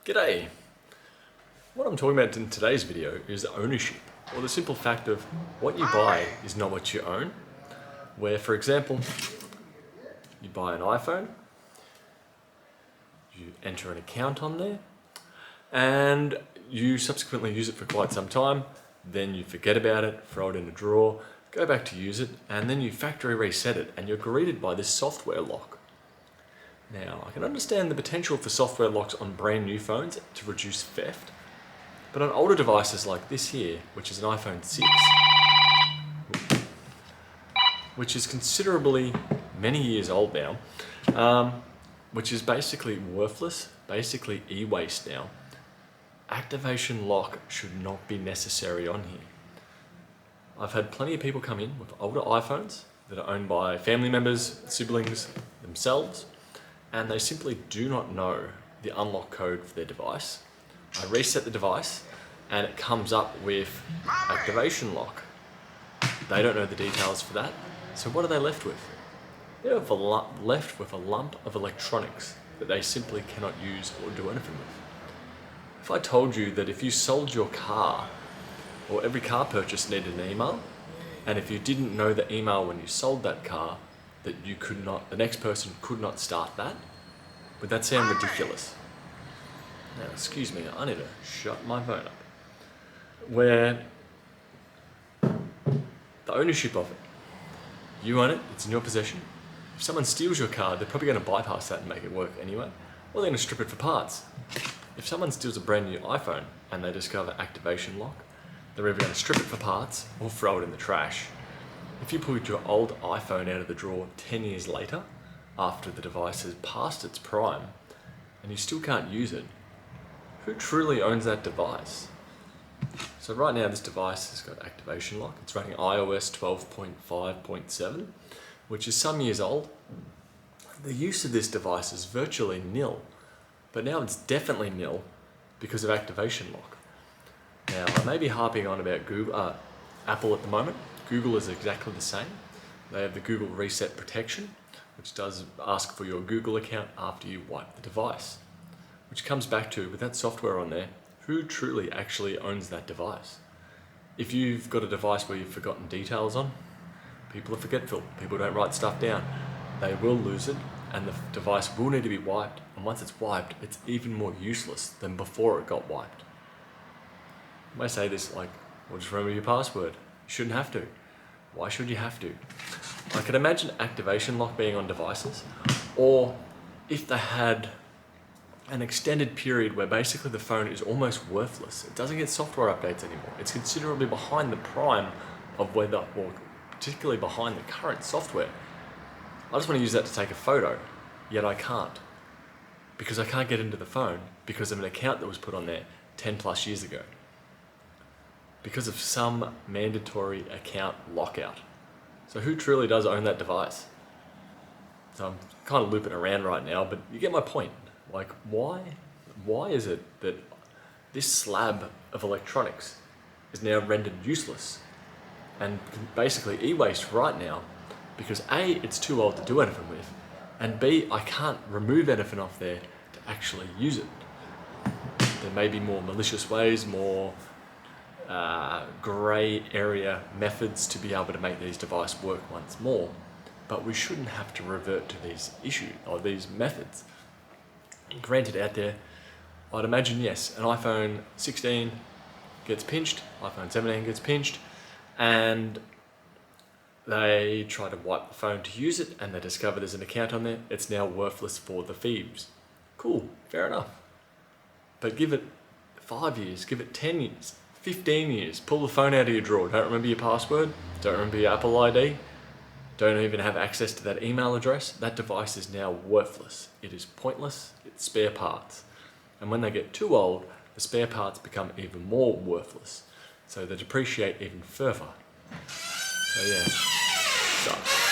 G'day! What I'm talking about in today's video is ownership, or the simple fact of what you buy is not what you own. Where, for example, you buy an iPhone, you enter an account on there, and you subsequently use it for quite some time, then you forget about it, throw it in a drawer, go back to use it, and then you factory reset it, and you're greeted by this software lock. Now, I can understand the potential for software locks on brand new phones to reduce theft, but on older devices like this here, which is an iPhone 6, which is considerably many years old now, which is basically worthless, basically e-waste now, activation lock should not be necessary on here. I've had plenty of people come in with older iPhones that are owned by family members, siblings, themselves, and they simply do not know the unlock code for their device. I reset the device and it comes up with activation lock. They don't know the details for that, so what are they left with? They're left with a lump of electronics that they simply cannot use or do anything with. If I told you that if you sold your car, or every car purchase needed an email, and if you didn't know the email when you sold that car, that you could not, the next person could not start that, would that sound ridiculous? Now, excuse me, I need to shut my phone up. Where the ownership of it, you own it, it's in your possession. If someone steals your car, they're probably going to bypass that and make it work anyway, or they're going to strip it for parts. If someone steals a brand new iPhone and they discover activation lock, they're either going to strip it for parts or throw it in the trash. If you pulled your old iPhone out of the drawer 10 years later, after the device has passed its prime, and you still can't use it, who truly owns that device? So right now this device has got activation lock. It's running iOS 12.5.7, which is some years old. The use of this device is virtually nil, but now it's definitely nil because of activation lock. Now, I may be harping on about Apple at the moment. Google is exactly the same. They have the Google Reset Protection, which does ask for your Google account after you wipe the device. Which comes back to, with that software on there, who truly actually owns that device? If you've got a device where you've forgotten details on, people are forgetful, people don't write stuff down, they will lose it, and the device will need to be wiped, and once it's wiped, it's even more useless than before it got wiped. You may say this like, well, just remember your password. You shouldn't have to. Why should you have to? I could imagine activation lock being on devices, or if they had an extended period where basically the phone is almost worthless. It doesn't get software updates anymore. It's considerably behind the prime of whether, or particularly behind the current software. I just want to use that to take a photo, yet I can't. Because I can't get into the phone because of an account that was put on there 10 plus years ago. Because of some mandatory account lockout. So who truly does own that device? So I'm kind of looping around right now, but you get my point. Like, why is it that this slab of electronics is now rendered useless and basically e-waste right now because A, it's too old to do anything with, and B, I can't remove anything off there to actually use it. There may be more malicious ways, more grey area methods to be able to make these devices work once more, but we shouldn't have to revert to these issues or these methods. Granted, out there, I'd imagine yes, an iPhone 16 gets pinched, iPhone 17 gets pinched, and they try to wipe the phone to use it, and they discover there's an account on there. It's now worthless for the thieves. Cool, fair enough. But give it 5 years, give it 10 years, 15 years, pull the phone out of your drawer, don't remember your password, don't remember your Apple ID, don't even have access to that email address, that device is now worthless. It is pointless, it's spare parts. And when they get too old, the spare parts become even more worthless. So they depreciate even further. So yeah, sucks.